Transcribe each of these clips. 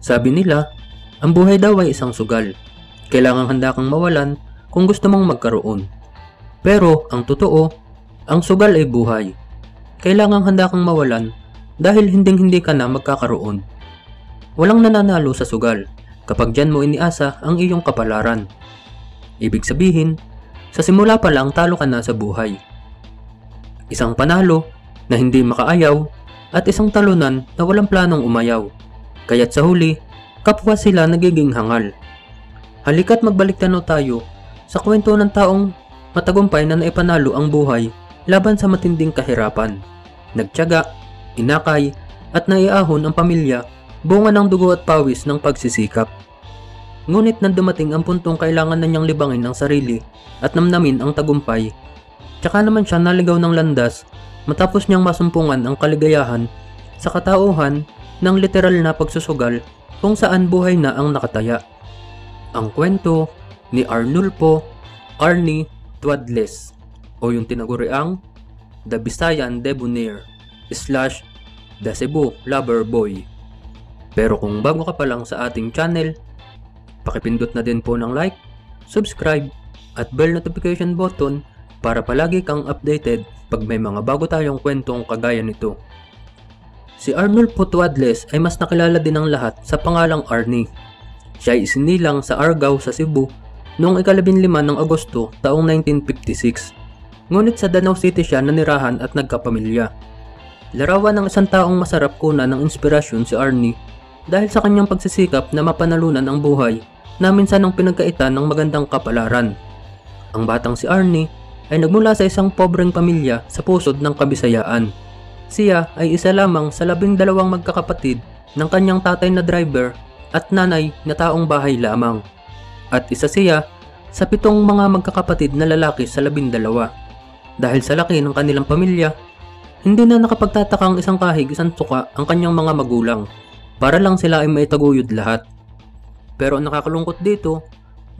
Sabi nila, ang buhay daw ay isang sugal. Kailangang handa kang mawalan kung gusto mong magkaroon. Pero ang totoo, ang sugal ay buhay. Kailangang handa kang mawalan dahil hinding-hindi ka na magkakaroon. Walang nananalo sa sugal kapag dyan mo iniasa ang iyong kapalaran. Ibig sabihin, sa simula pa lang talo ka na sa buhay. Isang panalo na hindi makaayaw at isang talunan na walang planong umayaw. Kaya't sa huli, kapwa sila nagiging hangal. Halika't magbalik tanaw tayo sa kwento ng taong matagumpay na naipanalo ang buhay laban sa matinding kahirapan. Nagtiyaga, inakay at naiahon ang pamilya bunga ng dugo at pawis ng pagsisikap. Ngunit nang dumating ang puntong kailangan na niyang libangin ang sarili at namnamin ang tagumpay, tsaka naman siya naligaw ng landas matapos niyang masumpungan ang kaligayahan sa katauhan ng literal na pagsusugal kung saan buhay na ang nakataya. Ang kwento ni Arnulfo Arnie Tuadles o yung tinaguriang The Visayan Debonair / The Cebu Lover Boy. Pero kung bago ka pa lang sa ating channel, pakipindot na din po ng like, subscribe at bell notification button para palagi kang updated pag may mga bago tayong kwentong kagaya nito. Si Arnulfo Tuadles ay mas nakilala din ng lahat sa pangalang Arnie. Siya ay isinilang sa Argao sa Cebu noong 15 ng Agosto taong 1956. Ngunit sa Danau City siya nanirahan at nagkapamilya. Larawan ng isang taong masarap kunan ng inspirasyon si Arnie dahil sa kanyang pagsisikap na mapanalunan ang buhay na minsan ang pinagkaitan ng magandang kapalaran. Ang batang si Arnie ay nagmula sa isang pobreng pamilya sa pusod ng Kabisayaan. Siya ay isa lamang sa 12 magkakapatid ng kanyang tatay na driver at nanay na taong bahay lamang. At isa siya sa 7 mga magkakapatid na lalaki sa 12. Dahil sa laki ng kanilang pamilya, hindi na nakapagtatakang isang kahig isang tuka ang kanyang mga magulang para lang sila ay maitaguyod lahat. Pero ang nakakalungkot dito,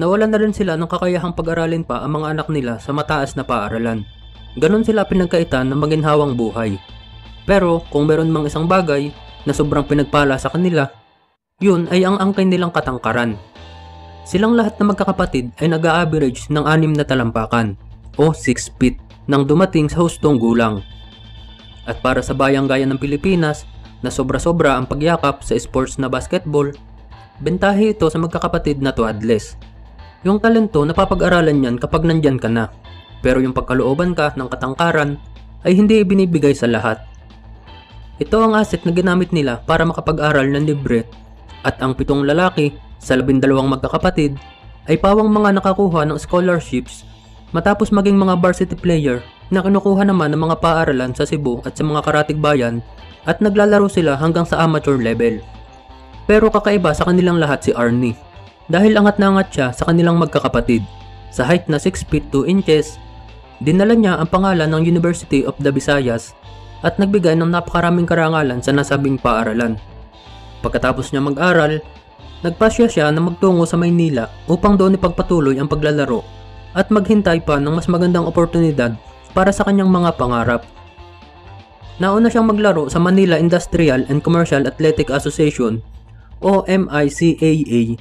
nawalan na rin sila ng kakayahang pag-aralin pa ang mga anak nila sa mataas na paaralan. Ganon sila pinagkaitan ng maginhawang buhay. Pero kung meron mang isang bagay na sobrang pinagpala sa kanila, yun ay ang angkay nilang katangkaran. Silang lahat na magkakapatid ay nag-a-average ng 6 na talampakan o 6 feet nang dumating sa hustong gulang. At para sa bayang gaya ng Pilipinas na sobra-sobra ang pagyakap sa sports na basketball, bentahe ito sa magkakapatid na Tuadles. Yung talento napapag-aralan niyan kapag nandyan ka na, pero yung pagkalooban ka ng katangkaran ay hindi ibinibigay sa lahat. Ito ang asset na ginamit nila para makapag-aral ng libre at ang 7 lalaki sa 12 magkakapatid ay pawang mga nakakuha ng scholarships matapos maging mga varsity player na kinukuha naman ng mga paaralan sa Cebu at sa mga karatig bayan at naglalaro sila hanggang sa amateur level. Pero kakaiba sa kanilang lahat si Arnie dahil angat na angat siya sa kanilang magkakapatid. Sa height na 6 feet 2 inches, dinala niya ang pangalan ng University of the Visayas at nagbigay ng napakaraming karangalan sa nasabing paaralan. Pagkatapos niya mag-aral, nagpasya siya na magtungo sa Maynila upang doon ipagpatuloy ang paglalaro at maghintay pa ng mas magandang oportunidad para sa kanyang mga pangarap. Nauna siyang maglaro sa Manila Industrial and Commercial Athletic Association o MICAA.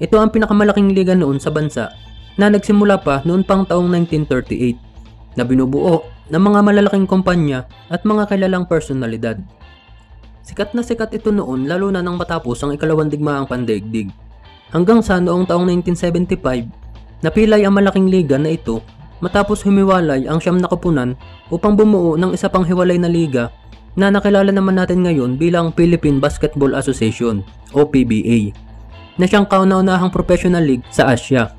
Ito ang pinakamalaking liga noon sa bansa na nagsimula pa noon pang taong 1938 na binubuo ng mga malalaking kumpanya at mga kilalang personalidad. Sikat na sikat ito noon lalo na nang matapos ang ikalawang digmaang pandaigdig. Hanggang sa noong taong 1975, napilay ang malaking liga na ito matapos humiwalay ang 9 na koponan upang bumuo ng isa pang hiwalay na liga na nakilala naman natin ngayon bilang Philippine Basketball Association o PBA, na siyang kauna-unahang professional league sa Asia.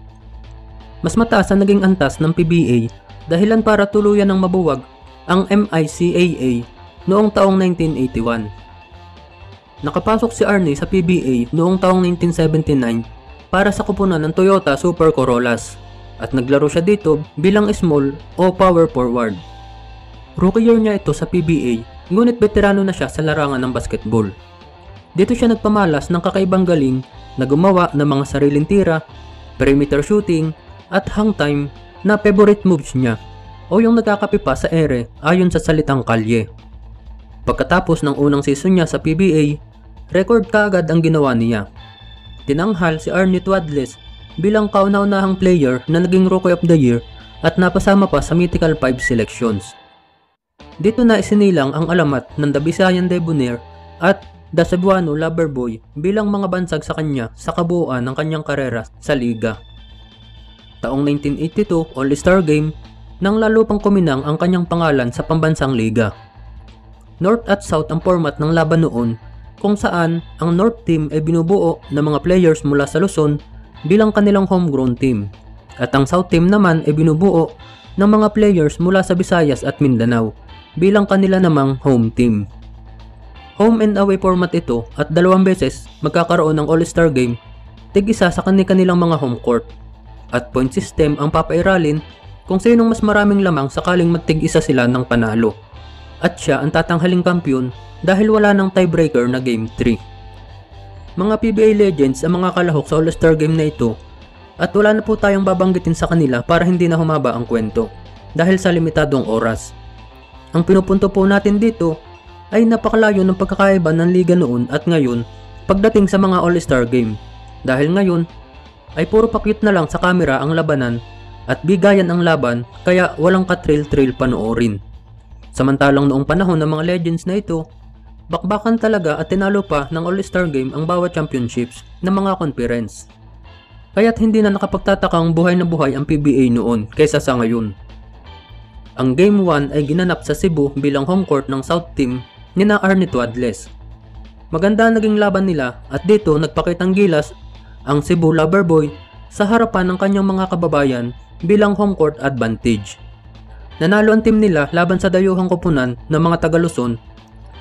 Mas mataas ang naging antas ng PBA dahilan para tuluyan ng mabuwag ang MICAA noong taong 1981. Nakapasok si Arnie sa PBA noong taong 1979 para sa koponan ng Toyota Super Corollas at naglaro siya dito bilang small o power forward. Rookie year niya ito sa PBA, ngunit veterano na siya sa larangan ng basketball. Dito siya nagpamalas ng kakaibang galing na gumawa ng mga sariling tira, perimeter shooting at hang time na favorite moves niya o yung nagkakapipa sa ere ayon sa salitang kalye. Pagkatapos ng unang season niya sa PBA, record kaagad ang ginawa niya. Tinanghal si Arnie Twadless bilang kauna-unahang player na naging Rookie of the Year at napasama pa sa Mythical 5 selections. Dito na isinilang ang alamat ng The Visayan Debonair at The Cebuano Loverboy bilang mga bansag sa kanya sa kabuuan ng kanyang karera sa liga. Taong 1982 All-Star Game nang lalo pang kuminang ang kanyang pangalan sa pambansang liga. North at South ang format ng laban noon, kung saan ang North team ay binubuo ng mga players mula sa Luzon bilang kanilang homegrown team, at ang South team naman ay binubuo ng mga players mula sa Visayas at Mindanao bilang kanila namang home team. Home and away format ito at 2 beses magkakaroon ng All-Star Game, tig-isa sa kanilang mga home court, at point system ang papairalin kung sinong mas maraming lamang sakaling magtig-isa sila ng panalo, at siya ang tatanghaling kampiyon dahil wala ng tiebreaker na Game 3. Mga PBA legends ang mga kalahok sa All-Star Game na ito, at wala na po tayong babanggitin sa kanila para hindi na humaba ang kwento dahil sa limitadong oras. Ang pinupunto po natin dito ay napakalayo ng pagkakaiba ng liga noon at ngayon pagdating sa mga All-Star Game, dahil ngayon ay puro pakyut na lang sa kamera ang labanan at bigayan ang laban, kaya walang ka-thrill panoorin. Samantalang noong panahon ng mga legends na ito, bakbakan talaga at tinalo pa ng All-Star Game ang bawat championships ng mga conference. Kaya't hindi na nakapagtatakang buhay na buhay ang PBA noon kaysa sa ngayon. Ang Game 1 ay ginanap sa Cebu bilang home court ng South team ni na Arnie Twadless. Maganda naging laban nila at dito nagpakitang gilas ang Cebu Loverboy sa harapan ng kanyang mga kababayan bilang home court advantage. Nanalo ang team nila laban sa dayuhang koponan ng mga taga Luzon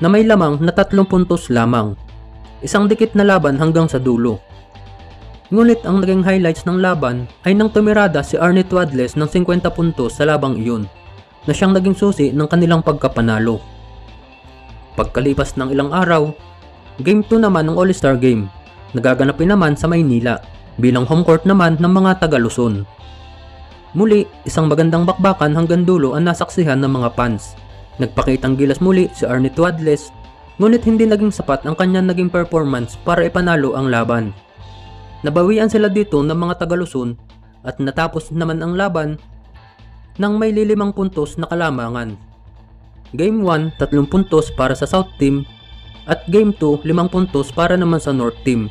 na may lamang na 3 puntos lamang. Isang dikit na laban hanggang sa dulo. Ngunit ang naging highlights ng laban ay nang tumirada si Arnie Twadless ng 50 puntos sa labang iyon, na siyang naging susi ng kanilang pagkapanalo. Pagkalipas ng ilang araw, Game 2 naman ng All-Star Game, nagaganapin naman sa Maynila bilang home court naman ng mga taga Luzon. Muli, isang magandang bakbakan hanggang dulo ang nasaksihan ng mga fans. Nagpakitang gilas muli si Arnie Twadless, ngunit hindi naging sapat ang kanyang naging performance para ipanalo ang laban. Nabawian sila dito ng mga taga Luzon at natapos naman ang laban nang may 5 puntos na kalamangan. Game 1, 3 puntos para sa South team at Game 2, 5 puntos para naman sa North team.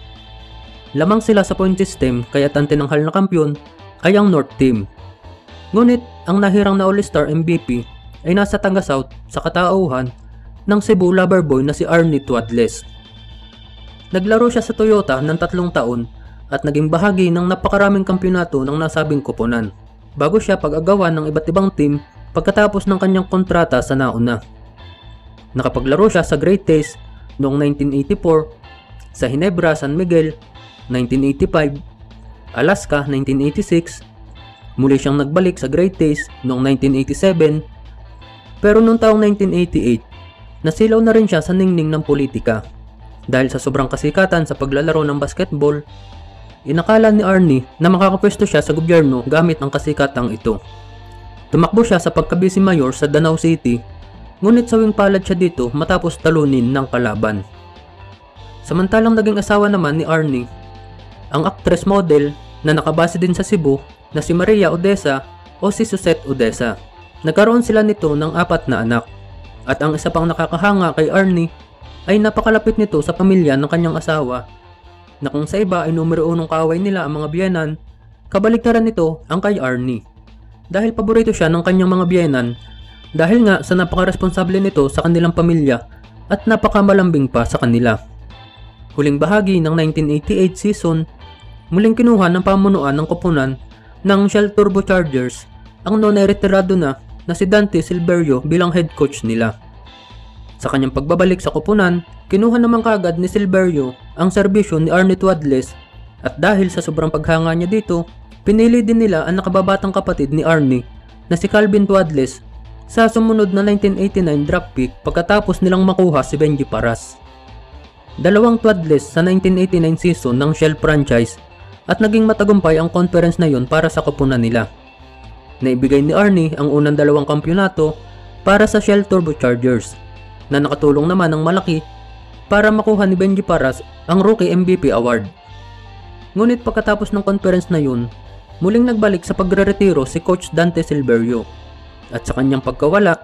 Lamang sila sa point system kaya ang tinanghal na kampiyon ay ang North team. Ngunit ang nahirang na All-Star MVP ay nasa taga South sa katauhan ng Cebu Loverboy na si Arnie Twadless. Naglaro siya sa Toyota ng 3 taon at naging bahagi ng napakaraming kampyonato ng nasabing koponan, bago siya pag-agawan ng iba't ibang team pagkatapos ng kanyang kontrata sa nauna. Nakapaglaro siya sa Great Taste noong 1984, sa Ginebra, San Miguel 1985, Alaska 1986, muli siyang nagbalik sa Great Taste noong 1987, pero noong taong 1988, nasilaw na rin siya sa ningning ng politika. Dahil sa sobrang kasikatan sa paglalaro ng basketball, inakala ni Arnie na makakapwesto siya sa gobyerno gamit ang kasikatang ito. Tumakbo siya sa pagka-vice mayor sa Danau City, ngunit sawing palad siya dito matapos talunin ng kalaban. Samantalang naging asawa naman ni Arnie ang actress model na nakabase din sa Cebu na si Maria Odessa o si Suzette Odessa. Nagkaroon sila nito ng 4 na anak, at ang isa pang nakakahanga kay Arnie ay napakalapit nito sa pamilya ng kanyang asawa, na kung sa iba ay numero 1 kaaway nila ang mga biyenan, kabaliktaran nito ang kay Arnie. Dahil paborito siya ng kanyang mga biyenan, dahil nga sa napakaresponsable nito sa kanilang pamilya at napakamalambing pa sa kanila. Huling bahagi ng 1988 season, muling kinuha ng pamunuan ng koponan ng Shell Turbochargers ang none-retirado na si Dante Silverio bilang head coach nila. Sa kanyang pagbabalik sa koponan, kinuha naman kaagad ni Silverio ang serbisyo ni Arnie Twadless, at dahil sa sobrang paghanga niya dito, pinili din nila ang nakababatang kapatid ni Arnie na si Calvin Twadless sa sumunod na 1989 draft pick pagkatapos nilang makuha si Benji Paras. Dalawang Twadless sa 1989 season ng Shell franchise, at naging matagumpay ang conference na yon para sa koponan nila. Naibigay ni Arnie ang unang 2 kampyonato para sa Shell Turbochargers, na nakatulong naman ng malaki para makuha ni Benji Paras ang Rookie MVP Award. Ngunit pagkatapos ng conference na yun, muling nagbalik sa pagre-retiro si Coach Dante Silverio. At sa kanyang pagkawala,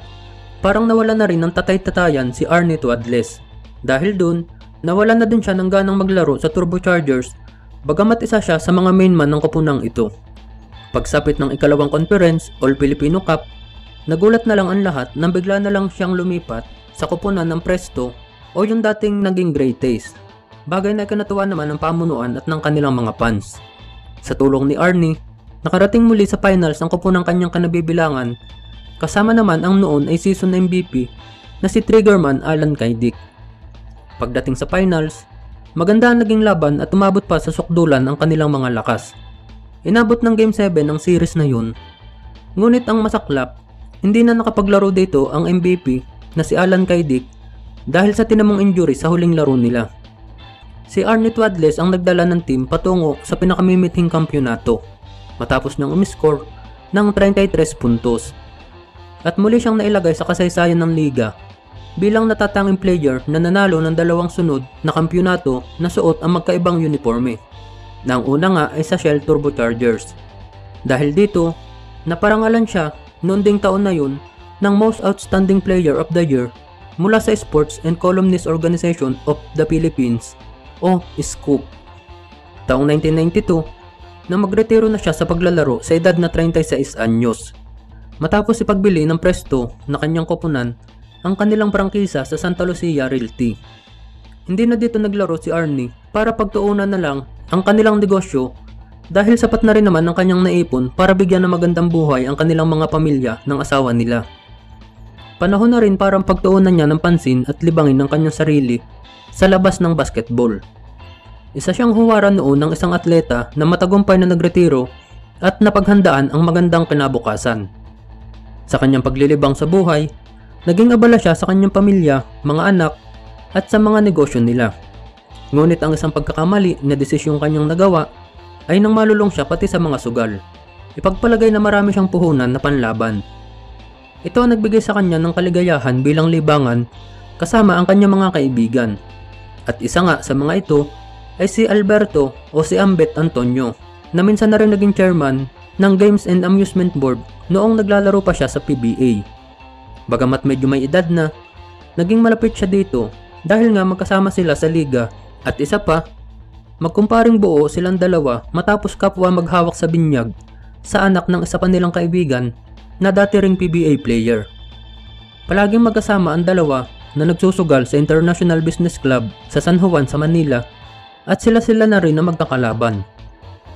parang nawala na rin ng tatay-tatayan si Arnie Tuadles. Dahil dun, nawala na din siya ng ganang maglaro sa Turbochargers, bagamat isa siya sa mga main man ng koponang ito. Pagsapit ng ikalawang conference, All Filipino Cup, nagulat na lang ang lahat nang bigla na lang siyang lumipat sa koponan ng Presto o yung dating naging Great Taste. Bagay na ikinatuwa naman ng pamunuan at ng kanilang mga fans. Sa tulong ni Arnie, nakarating muli sa finals ang koponang kanyang kanabibilangan, kasama naman ang noon ay season MVP na si Triggerman Alan Kaydik. Pagdating sa finals, maganda ang naging laban at umabot pa sa sukdulan ang kanilang mga lakas. Inabot ng Game 7 ang series na yun. Ngunit ang masaklap, hindi na nakapaglaro dito ang MVP na si Alan Kaydik dahil sa tinamong injury sa huling laro nila. Si Arnie Tuadles ang nagdala ng team patungo sa pinakamimithing kampyonato matapos niyang umiscore ng 33 puntos. At muli siyang nailagay sa kasaysayan ng liga bilang natatanging player na nanalo ng dalawang sunod na kampyonato na suot ang magkaibang uniforme. Na ang una nga ay sa Shell Turbochargers. Dahil dito, naparangalan siya noon ding taon na yun ng Most Outstanding Player of the Year mula sa Sports and Columnist Organization of the Philippines o SCOOP. Taong 1992 na magretiro na siya sa paglalaro sa edad na 36 anyos. Matapos ipagbili ng Presto na kanyang koponan ang kanilang prangkisa sa Santa Lucia Realty. Hindi na dito naglaro si Arnie para pagtuunan na lang ang kanilang negosyo dahil sapat na rin naman ang kanyang naipon para bigyan ng magandang buhay ang kanilang mga pamilya ng asawa nila. Panahon na rin para pagtuunan niya ng pansin at libangin ng kanyang sarili sa labas ng basketball. Isa siyang huwaran noon ng isang atleta na matagumpay na nagretiro at napaghandaan ang magandang kinabukasan. Sa kanyang paglilibang sa buhay, naging abala siya sa kanyang pamilya, mga anak, at sa mga negosyo nila. Ngunit ang isang pagkakamali na desisyong kanyang nagawa ay nang malulong siya pati sa mga sugal. Ipagpalagay na marami siyang puhunan na panlaban. Ito ang nagbigay sa kanya ng kaligayahan bilang libangan kasama ang kanyang mga kaibigan. At isa nga sa mga ito ay si Alberto o si Ambet Antonio na minsan na rin naging chairman ng Games and Amusement Board noong naglalaro pa siya sa PBA. Bagamat medyo may edad na, naging malapit siya dito dahil nga magkasama sila sa liga at isa pa, magkumparing buo silang dalawa matapos kapwa maghawak sa binyag sa anak ng isa pa nilang kaibigan na dati ring PBA player. Palaging magkasama ang dalawa na nagsusugal sa International Business Club sa San Juan sa Manila at sila na rin na magkakalaban.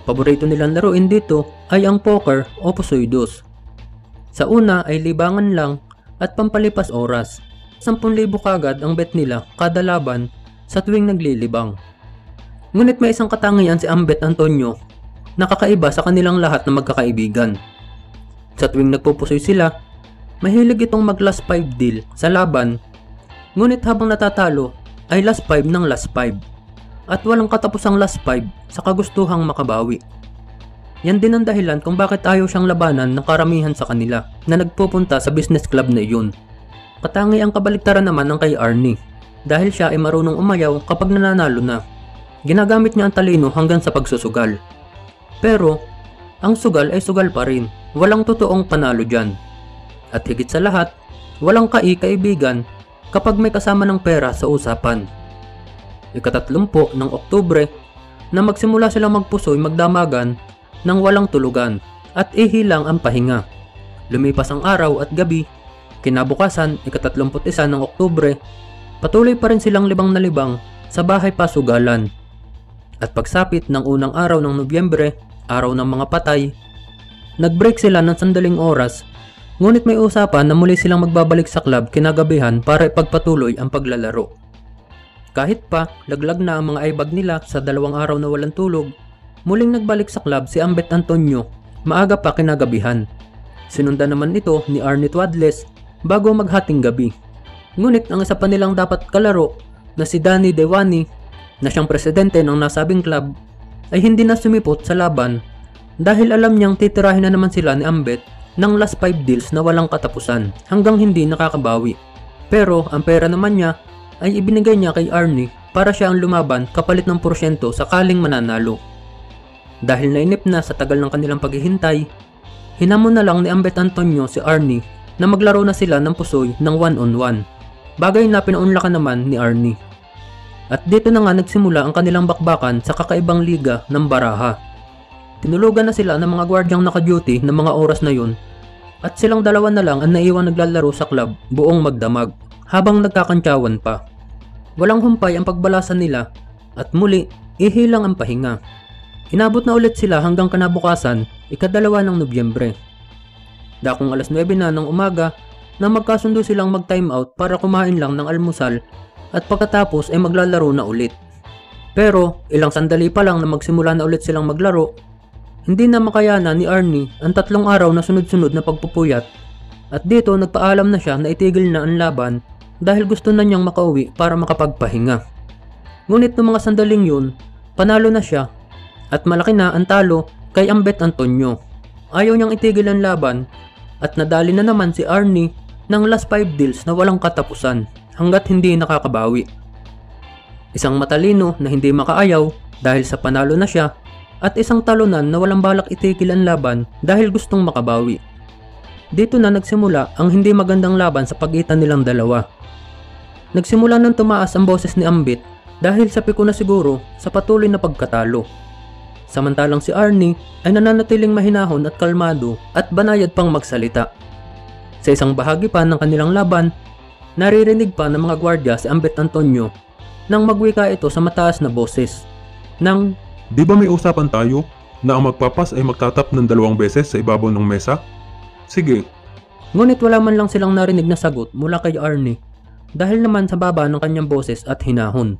Paborito nilang laruin dito ay ang poker o pusoy-dos. Sa una ay libangan lang at pampalipas oras. 10,000 kagad ang bet nila kada laban sa tuwing naglilibang. Ngunit may isang katangian si Ambet Antonio na kakaiba sa kanilang lahat na magkakaibigan. Sa tuwing nagpupusoy sila, mahilig itong mag last 5 deal sa laban. Ngunit habang natatalo ay last 5 ng last 5 at walang katapusang last 5 sa kagustuhang makabawi. Yan din ang dahilan kung bakit ayaw siyang labanan ng karamihan sa kanila na nagpupunta sa business club na iyon. Katangi ang kabaliktaran naman ng kay Arnie dahil siya ay marunong umayaw kapag nananalo na. Ginagamit niya ang talino hanggang sa pagsusugal. Pero ang sugal ay sugal pa rin, walang totoong panalo dyan. At higit sa lahat, walang kaibigan kapag may kasama ng pera sa usapan. Ika-30 ng Oktubre na magsimula silang magpusoy magdamagan ng walang tulugan at ihilang ang pahinga. Lumipas ang araw at gabi, kinabukasan ika-31 ng Oktubre, patuloy pa rin silang libang na libang sa bahay pasugalan. At pagsapit ng unang araw ng Nobyembre, araw ng mga patay, nag-break sila ng sandaling oras. Ngunit may usapan na muli silang magbabalik sa club kinagabihan para ipagpatuloy ang paglalaro. Kahit pa laglag na ang mga aibag nila sa 2 araw na walang tulog, muling nagbalik sa club si Ambet Antonio maaga pa kinagabihan. Sinundan naman ito ni Arnie Tuadles bago maghating gabi. Ngunit ang isa pa nilang dapat kalaro na si Danny Dewani na siyang presidente ng nasabing club ay hindi na sumipot sa laban dahil alam niyang titirahin na naman sila ni Ambet ng last 5 deals na walang katapusan hanggang hindi nakakabawi. Pero ang pera naman niya ay ibinigay niya kay Arnie para siya ang lumaban kapalit ng porsyento sakaling mananalo. Dahil nainip na sa tagal ng kanilang paghihintay, hinamon na lang ni Ambet Antonio si Arnie na maglaro na sila ng pusoy ng 1-on-1, bagay na pinaunlakan naman ni Arnie. At dito na nga nagsimula ang kanilang bakbakan sa kakaibang liga ng baraha. Tinulugan na sila ng mga gwardyang naka-duty ng mga oras na yun, at silang dalawa na lang ang naiwan naglalaro sa club buong magdamag habang nagkakantsawan pa. Walang humpay ang pagbalasan nila at muli ihilang ang pahinga. Inabot na ulit sila hanggang kinabukasan, ika-2 ng Nobyembre. Dakong alas 9 na ng umaga na magkasundo silang mag-time out para kumain lang ng almusal at pagkatapos ay maglalaro na ulit. Pero ilang sandali pa lang na magsimula na ulit silang maglaro, hindi na makayana ni Arnie ang 3 araw na sunod-sunod na pagpupuyat at dito nagpaalam na siya na itigil na ang laban dahil gusto na niyang makauwi para makapagpahinga. Ngunit noong mga sandaling yun, panalo na siya at malaki na ang talo kay Ambet Antonio. Ayaw niyang itigil ang laban at nadali na naman si Arnie ng last 5 deals na walang katapusan hanggat hindi nakakabawi. Isang matalino na hindi makaayaw dahil sa panalo na siya at isang talunan na walang balak itigil ang laban dahil gustong makabawi. Dito na nagsimula ang hindi magandang laban sa pagitan nilang dalawa. Nagsimula nang tumaas ang boses ni Ambet dahil sabi ko na siguro sa patuloy na pagkatalo. Samantalang si Arnie ay nananatiling mahinahon at kalmado at banayad pang magsalita. Sa isang bahagi pa ng kanilang laban, naririnig pa ng mga gwardya si Ambet Antonio nang magwika ito sa mataas na boses nang, "Di ba may usapan tayo na ang magpapas ay magtatap ng 2 beses sa ibabaw ng mesa? Sige." Ngunit wala man lang silang narinig na sagot mula kay Arnie dahil naman sa baba ng kanyang boses at hinahon.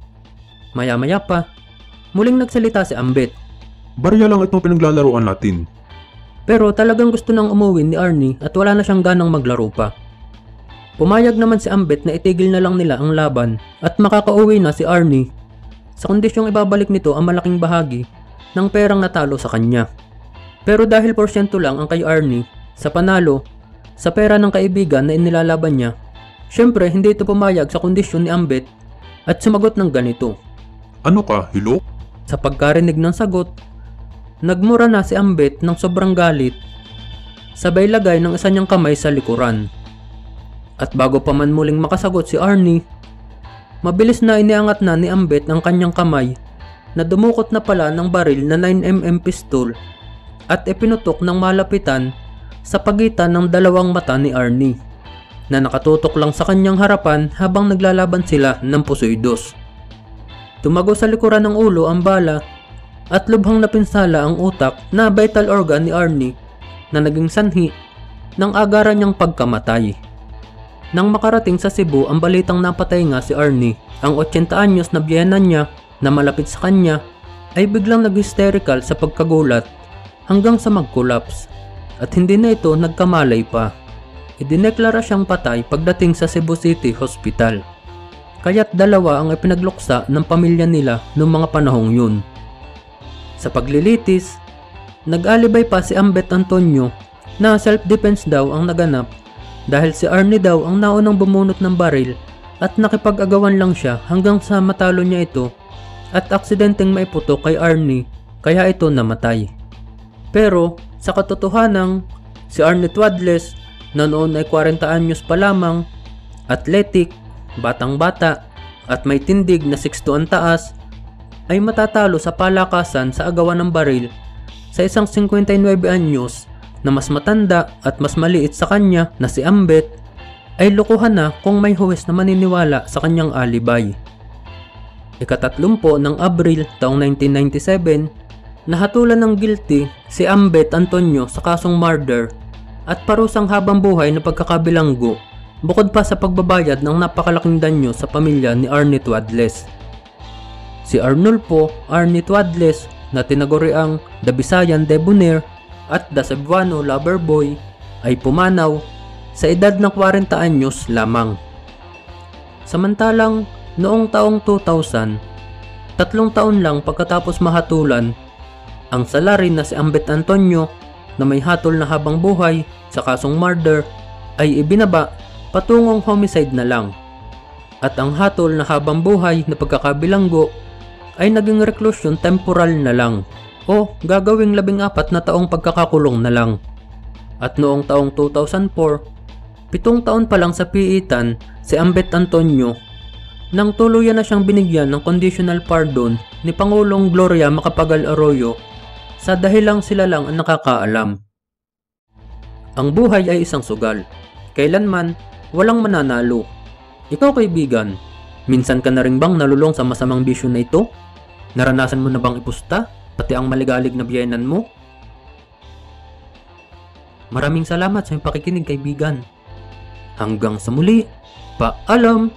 Maya-maya pa, muling nagsalita si Ambet. "Barya lang itong pinaglalaroan natin." Pero talagang gusto nang umuwi ni Arnie at wala na siyang ganang maglaro pa. Pumayag naman si Ambet na itigil na lang nila ang laban at makakauwi na si Arnie sa kondisyong ibabalik nito ang malaking bahagi ng perang natalo sa kanya. Pero dahil porsyento lang ang kay Arnie sa panalo sa pera ng kaibigan na inilalaban niya, syempre hindi ito pumayag sa kondisyon ni Ambet at sumagot ng ganito. "Ano ka, hilo?" Sa pagkarinig ng sagot, nagmura na si Ambet ng sobrang galit, sabay lagay ng isa niyang kamay sa likuran. At bago pa man muling makasagot si Arnie, mabilis na iniangat na ni Ambet ang kanyang kamay na dumukot na pala ng baril na 9mm pistol at ipinutok ng malapitan sa pagitan ng 2 mata ni Arnie na nakatutok lang sa kanyang harapan habang naglalaban sila ng pusoy-dos. Tumago sa likuran ng ulo ang bala at lubhang napinsala ang utak na vital organ ni Arnie na naging sanhi ng agaran niyang pagkamatay. Nang makarating sa Cebu ang balitang napatay nga si Arnie, ang 80 anyos na biyenan niya na malapit sa kanya ay biglang nag-hysterical sa pagkagulat hanggang sa mag-collapse at hindi na ito nagkamalay pa. Idineklara siyang patay pagdating sa Cebu City Hospital. Kaya't 2 ang ipinagluksa ng pamilya nila noong mga panahong yun. Sa paglilitis, nag-alibay pa si Ambet Antonio na self-defense daw ang naganap dahil si Arnie daw ang naunang bumunot ng baril at nakipag-agawan lang siya hanggang sa matalo niya ito at aksidenteng maiputok kay Arnie kaya ito namatay. Pero sa katotohanan, si Arnie Tuadles na noon ay 40 anyos pa lamang, athletic, batang-bata at may tindig na 6'2" ang taas, ay matatalo sa palakasan sa agawan ng baril sa isang 59 anyos na mas matanda at mas maliit sa kanya na si Ambet, ay lukuhan na kung may huwes na maniniwala sa kanyang alibay. Ika-30 ng Abril taong 1997, nahatulan ng guilty si Ambet Antonio sa kasong murder at parusang habang buhay na pagkakabilanggo bukod pa sa pagbabayad ng napakalaking danyo sa pamilya ni Arnie Tuadles. Si Arnulfo Arnie Tuadles na tinaguriang The Visayan Debonair at The Cebuano Loverboy ay pumanaw sa edad ng 40 anyos lamang. Samantalang noong taong 2000, 3 taon lang pagkatapos mahatulan, ang salarin na si Ambet Antonio na may hatol na habang buhay sa kasong murder ay ibinaba patungong homicide na lang. At ang hatol na habang buhay na pagkakabilanggo ay naging reklusyon temporal na lang o gagawing 14 na taong pagkakakulong na lang. At noong taong 2004, 7 taon pa lang sa piitan si Ambet Antonio nang tuluyan na siyang binigyan ng conditional pardon ni Pangulong Gloria Macapagal Arroyo sa dahilang sila lang ang nakakaalam. Ang buhay ay isang sugal. Kailanman, walang mananalo. Ikaw kaibigan, minsan ka na rin bang nalulong sa masamang bisyo na ito? Naranasan mo na bang ipusta, pati ang maligalig na biyenan mo? Maraming salamat sa iyong pakikinig kaibigan. Hanggang sa muli, paalam!